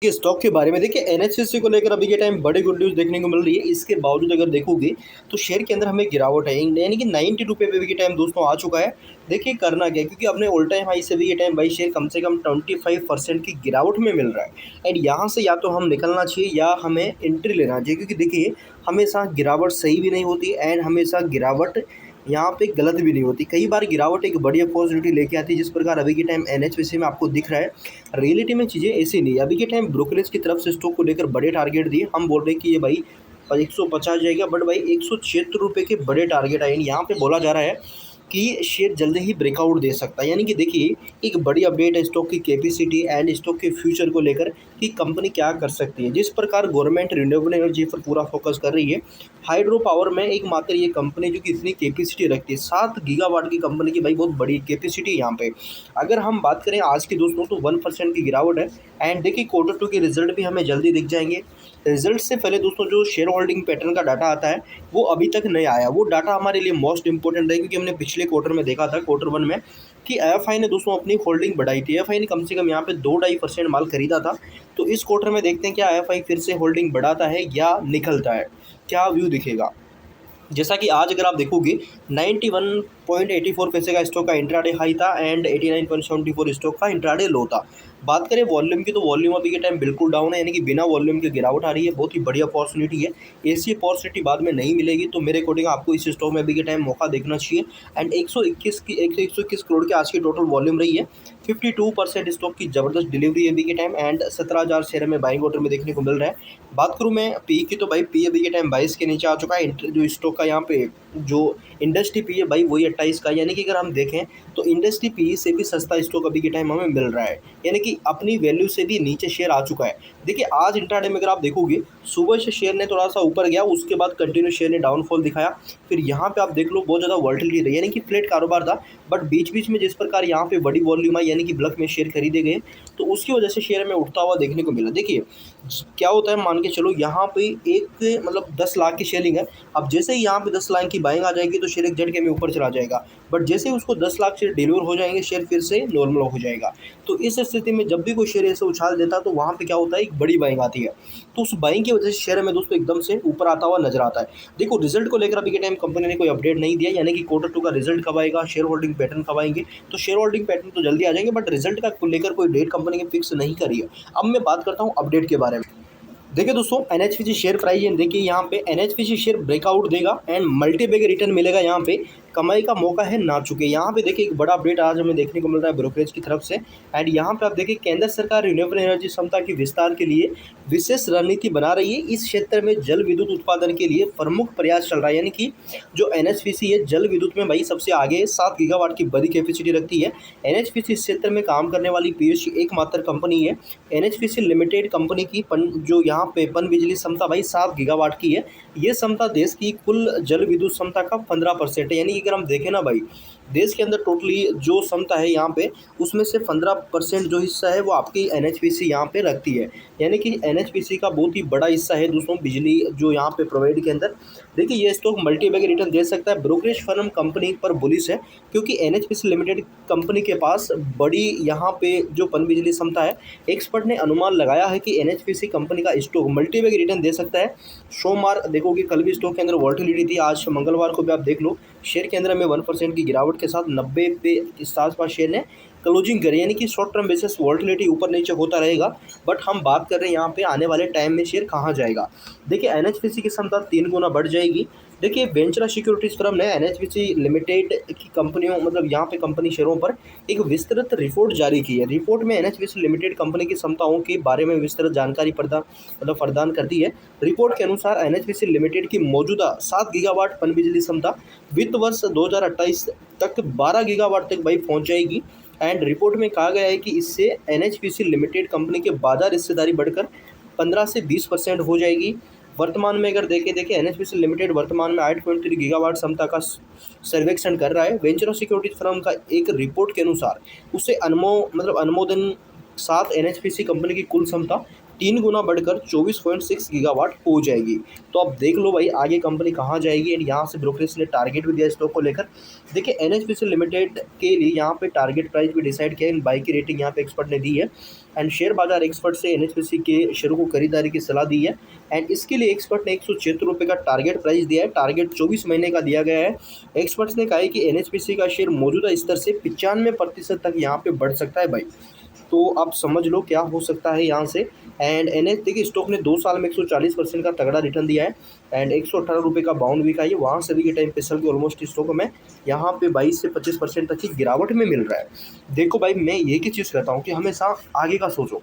के स्टॉक के बारे में देखिए एनएचपीसी को लेकर अभी के टाइम बड़ी गुड न्यूज़ देखने को मिल रही है। इसके बावजूद अगर देखोगे तो शेयर के अंदर हमें गिरावट है, यानी कि 90 रुपये पे अभी के टाइम दोस्तों आ चुका है। देखिए करना क्या है, क्योंकि अपने ऑल टाइम हाई से भी ये टाइम बाई शेयर कम से कम 25% की गिरावट में मिल रहा है। एंड यहाँ से या तो हम निकलना चाहिए या हमें एंट्री लेना चाहिए, क्योंकि देखिए हमेशा गिरावट सही भी नहीं होती एंड हमेशा गिरावट यहाँ पे गलत भी नहीं होती। कई बार गिरावट एक बड़ी अपॉर्चुनिटी लेके आती है, जिस प्रकार अभी के टाइम एनएचपीसी में आपको दिख रहा है। रियलिटी में चीज़ें ऐसी नहीं है। अभी के टाइम ब्रोकरेज की तरफ से स्टॉक को लेकर बड़े टारगेट दिए, हम बोल रहे हैं कि ये भाई 150 जाएगा, बट भाई 176 रुपये के बड़े टारगेट आए। यहाँ पे बोला जा रहा है कि शेयर जल्दी ही ब्रेकआउट दे सकता है। यानी कि देखिए एक बड़ी अपडेट है स्टॉक की कैपेसिटी एंड स्टॉक के फ्यूचर को लेकर कि कंपनी क्या कर सकती है। जिस प्रकार गवर्नमेंट रिन्यूएबल एनर्जी पर पूरा फोकस कर रही है, हाइड्रो पावर में एकमात्र ये कंपनी जो कि इतनी कैपेसिटी रखती है, 7 गीगावाट की कंपनी की भाई बहुत बड़ी कैपेसिटी है यहाँ पे। अगर हम बात करें आज की दोस्तों तो 1% की गिरावट है। एंड देखिए Q2 के रिजल्ट भी हमें जल्दी दिख जाएंगे। रिजल्ट से पहले दोस्तों जो शेयर होल्डिंग पैटर्न का डाटा आता है वो अभी तक नहीं आया। वो डाटा हमारे लिए मोस्ट इंपॉर्टेंट है, क्योंकि हमने पिछले क्वार्टर में देखा था Q1 में कि एएफआई ने दोस्तों अपनी होल्डिंग बढ़ाई थी। एएफआई ने कम से कम यहाँ पे 2-2.5% माल खरीदा था। तो इस क्वार्टर में देखते हैं क्या एएफआई फिर से होल्डिंग बढ़ाता है या निकलता है, क्या व्यू दिखेगा। जैसा कि आज अगर आप देखोगे 91.84 पैसे का स्टॉक का इंट्राडे हाई था एंड 89.74 स्टॉक का इंट्राडे लो था। बात करें वॉल्यूम की तो वॉल्यूम अभी के टाइम बिल्कुल डाउन है, यानी कि बिना वॉल्यूम के गिरावट आ रही है। बहुत ही बढ़िया अपॉर्चुनिटी है, ऐसी अपॉर्चुनिटी बाद में नहीं मिलेगी। तो मेरे अकॉर्डिंग आपको इस स्टॉक में अभी के टाइम मौका देखना चाहिए। एंड 121 करोड़ की आज की टोटल वॉल्यूम रही है। 52% स्टॉक की ज़बरदस्त डिलीवरी है अभी के टाइम एंड 17,000 शेयर में बाइंग ऑर्डर में देखने को मिल रहा है। बात करूँ मैं पी की तो भाई पी अभी के टाइम 22 के नीचे आ चुका है। जो स्टॉक का यहाँ पे जो इंडस्ट्री पी है भाई वही 28 का, यानी कि अगर हम देखें तो इंडस्ट्री पी से भी सस्ता स्टॉक अभी के टाइम हमें मिल रहा है, यानी कि अपनी वैल्यू से भी नीचे शेयर आ चुका है। देखिए आज इंट्राडे में अगर आप देखोगे सुबह से शेयर ने थोड़ा सा ऊपर गया, उसके बाद कंटिन्यू शेयर ने डाउनफॉल दिखाया। फिर यहाँ पे आप देख लो बहुत ज़्यादा वॉल्टिलिटी रही, यानी कि फ्लैट कारोबार था। बट बीच बीच में जिस प्रकार यहाँ पे बड़ी वॉल्यूम आई, यानी कि ब्लक में शेयर खरीदे गए, तो उसकी वजह से शेयर में उठता हुआ देखने को मिला। देखिए क्या होता है, मान के चलो यहाँ पे एक मतलब 10 लाख की शेयरिंग है। अब जैसे ही यहाँ पे 10 लाख की बाइंग आ जाएगी तो शेयर एक झटके में ऊपर चला जाएगा। बट जैसे ही उसको 10 लाख शेयर डिलीवर हो जाएंगे, शेयर फिर से नॉर्मल हो जाएगा। तो इस स्थिति में जब भी कोई शेयर ऐसे उछाल देता है तो वहाँ पे क्या होता है, एक बड़ी बाइंग आती है। तो उस बाइंग की वजह से शेयर में दोस्तों एकदम से ऊपर आता हुआ नजर आता है। देखो रिजल्ट को लेकर अभी के टाइम कंपनी ने कोई अपडेट नहीं दिया, यानी कि Q2 का रिजल्ट कब आएगा, शेयर होल्डिंग पैटर्न कब आएंगे। तो शेयर होल्डिंग पैटर्न तो जल्दी आ जाएंगे, बट रिजल्ट का लेकर कोई डेट कंपनी ने फिक्स नहीं करी है। अब मैं बात करता हूँ अपडेट के बारे में। देखिए दोस्तों एनएचपीसी शेयर प्राइस है, देखिए यहाँ पे एनएचपीसी शेयर ब्रेकआउट देगा एंड मल्टीबैग रिटर्न मिलेगा। यहाँ पे कमाई का मौका है ना चुके। यहाँ पे देखिए एक बड़ा अपडेट आज हमें देखने को मिल रहा है ब्रोकरेज की तरफ से। एंड यहाँ पे आप देखिए केंद्र सरकार रिन्यूएबल एनर्जी क्षमता के विस्तार के लिए विशेष रणनीति बना रही है। इस क्षेत्र में जल विद्युत उत्पादन के लिए प्रमुख प्रयास चल रहा है, यानी कि जो एनएचपीसी है जल विद्युत में भाई सबसे आगे 7 गीगावाट की बड़ी कैपेसिटी रखती है। एनएचपीसी इस क्षेत्र में काम करने वाली पीएसयू एकमात्र कंपनी है। एनएचपीसी लिमिटेड कंपनी की जो यहाँ पे पन बिजली क्षमता भाई 7 गीगावाट की है। ये क्षमता देश की कुल जल विद्युत क्षमता का 15% है, यानी कि अगर हम देखें ना भाई देश के अंदर टोटली जो क्षमता है यहाँ पे उसमें से 15% जो हिस्सा है वो आपकी एनएचपीसी यहाँ पे रखती है। यानी कि एनएचपीसी का बहुत ही बड़ा हिस्सा है दोस्तों बिजली जो यहाँ पे प्रोवाइड के अंदर। देखिए ये स्टॉक मल्टीबैग रिटर्न दे सकता है। ब्रोकरेज फर्म कंपनी पर बुलिश है, क्योंकि एनएचपीसी लिमिटेड कंपनी के पास बड़ी यहाँ पे जो पन बिजली क्षमता है। एक्सपर्ट ने अनुमान लगाया है कि एनएचपीसी कंपनी का स्टॉक मल्टीबैग रिटर्न दे सकता है। सोमवार देखोगे कल भी स्टॉक के अंदर वॉल्टिलिटी थी, आज मंगलवार को भी आप देख लो शेयर के अंदर में 1% की गिरावट के साथ 90 पे इस आसपास शेयर ने क्लोजिंग करी, यानी कि शॉर्ट टर्म बेसिस वॉल्टिलिटी ऊपर नीचे होता रहेगा। बट हम बात कर रहे हैं यहाँ पे आने वाले टाइम में शेयर कहाँ जाएगा। देखिए एनएचपीसी की क्षमता 3 गुना बढ़ जाएगी। देखिए वेंचुरा सिक्योरिटीज फर्म ने एनएचपीसी लिमिटेड की कंपनियों मतलब यहाँ पे कंपनी शेयरों पर एक विस्तृत रिपोर्ट जारी की है। रिपोर्ट में एनएचपीसी लिमिटेड कंपनी की क्षमताओं के बारे में विस्तृत जानकारी प्रदान करती है। रिपोर्ट के अनुसार एनएचपीसी लिमिटेड की मौजूदा 7 गीगावाट पन बिजली क्षमता वित्त वर्ष 2028 तक 12 गीगावाट तक भाई पहुँच जाएगी। एंड रिपोर्ट में कहा गया है कि इससे एनएचपीसी लिमिटेड कंपनी के बाजार हिस्सेदारी बढ़कर 15 से 20% हो जाएगी। वर्तमान में अगर देखें एनएचपीसी लिमिटेड वर्तमान में 8.3 गीगावाट क्षमता का सर्वेक्षण कर रहा है। वेंचर सिक्योरिटीज फर्म का एक रिपोर्ट के अनुसार उसे अनुमोदन 7 एनएचपीसी कंपनी की कुल क्षमता 3 गुना बढ़कर 24.6 गीगावाट हो जाएगी। तो आप देख लो भाई आगे कंपनी कहाँ जाएगी। एंड यहाँ से ब्रोकरेज ने टारगेट भी दिया स्टॉक को लेकर। देखिए एनएचपीसी लिमिटेड के लिए यहाँ पे टारगेट प्राइस भी डिसाइड किया है, बाई की रेटिंग यहाँ पे एक्सपर्ट ने दी है। एंड शेयर बाजार एक्सपर्ट से एनएचपीसी के शेयरों को खरीदारी की सलाह दी है। एंड इसके लिए एक्सपर्ट ने ₹176 का टारगेट प्राइस दिया है, टारगेट 24 महीने का दिया गया है। एक्सपर्ट्स ने कहा है कि एनएचपीसी का शेयर मौजूदा स्तर से 95% तक यहाँ पे बढ़ सकता है भाई। तो आप समझ लो क्या हो सकता है यहाँ से। एंड एनएच देखिए स्टॉक ने 2 साल में 140% का तगड़ा रिटर्न दिया है। एंड ₹118 का बाउंड वीक है, वहाँ से भी ये टाइम पिसल के ऑलमोस्ट स्टॉक में यहाँ पे 22 से 25% तक की गिरावट में मिल रहा है। देखो भाई मैं ये की चीज़ कहता हूँ कि हमेशा आगे का सोचो,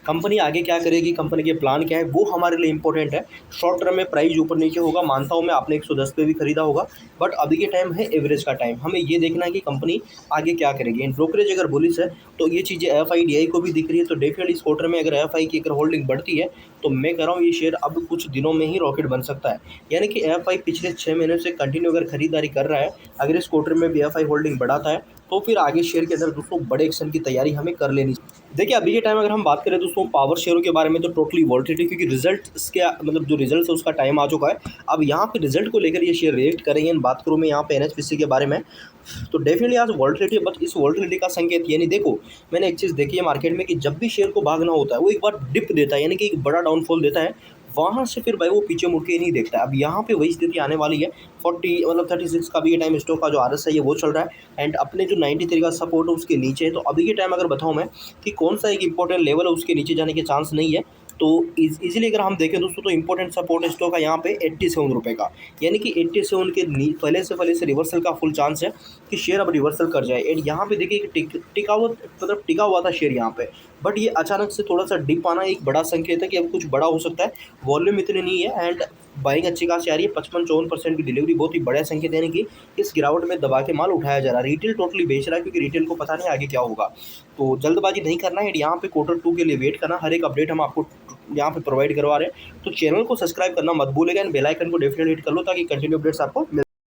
कंपनी आगे क्या करेगी, कंपनी के प्लान क्या है, वो हमारे लिए इंपॉर्टेंट है। शॉर्ट टर्म में प्राइस ऊपर नीचे होगा, मानता हूँ मैं, आपने 110 पे भी खरीदा होगा, बट अभी के टाइम है एवरेज का टाइम। हमें ये देखना है कि कंपनी आगे क्या करेगी। एंड ब्रोकरेज अगर बुलिश है तो ये चीज़ें एफआईडीआई को भी दिख रही है। तो डेफिनेटली इस क्वार्टर में अगर एफआई की अगर होल्डिंग बढ़ती है तो मैं कह रहा हूँ ये शेयर अब कुछ दिनों में ही रॉकेट बन सकता है। यानी कि एफआई पिछले 6 महीनों से कंटिन्यू अगर खरीदारी कर रहा है, अगर इस क्वार्टर में भी एफआई होल्डिंग बढ़ाता है तो फिर आगे शेयर के अंदर दोस्तों बड़े एक्शन की तैयारी हमें कर लेनी चाहिए। देखिए अभी के टाइम अगर हम बात करें दोस्तों पावर शेयरों के बारे में तो टोटली वॉलेटिलिटी, क्योंकि रिजल्ट इसके मतलब जो रिजल्ट है उसका टाइम आ चुका है। अब यहाँ पे रिजल्ट को लेकर ये शेयर रिएक्ट करेंगे। बात करूँ मैं यहाँ पे एनएचपीसी के बारे में तो डेफिनेटली आज वॉलेटिलिटी, बट इस वॉलेटिलिटी का संकेत यानी देखो मैंने एक चीज़ देखी है मार्केट में कि जब भी शेयर को भागना होता है वो एक बार डिप देता है, यानी कि एक बड़ा डाउनफॉल देता है, वहाँ से फिर भाई वो पीछे मुड़ के नहीं देखता है। अब यहाँ पे वही स्थिति आने वाली है। 40 मतलब 36 का भी ये टाइम स्टॉक का जो आरएसआई है वो चल रहा है। एंड अपने जो 93 का सपोर्ट है उसके नीचे है। तो अभी के टाइम अगर बताऊँ मैं कि कौन सा एक इंपॉर्टेंट लेवल है उसके नीचे जाने के चांस नहीं है। तो इजीली अगर हम देखें दोस्तों तो इंपॉर्टेंट सपोर्ट स्टॉक है यहाँ पे ₹87 का, यानी कि 87 के पहले से रिवर्सल का फुल चांस है कि शेयर अब रिवर्सल कर जाए। एंड यहाँ पे देखिए टिका हुआ था शेयर यहाँ पे, बट ये अचानक से थोड़ा सा डिप आना एक बड़ा संकेत है कि अब कुछ बड़ा हो सकता है। वॉल्यूम इतनी नहीं है एंड बाइंग अच्छी खासी आ रही है, 55-54% की डिलीवरी बहुत ही बड़ा संकेत है। यानी कि इस गिरावट में दबा के माल उठाया जा रहा है। रिटेल टोटली बेच रहा है क्योंकि रिटेल को पता नहीं आगे क्या होगा। तो जल्दबाजी नहीं करना है, यहाँ पे Q2 के लिए वेट करना। हर एक अपडेट हम आपको यहाँ पे प्रोवाइड करवा रहे हैं। तो चैनल को सब्सक्राइब करना मत भूलेगा एंड बेल आइकन को डेफिनेटली हिट कर लो ताकि कंटिन्यू अपडेट्स आपको मिल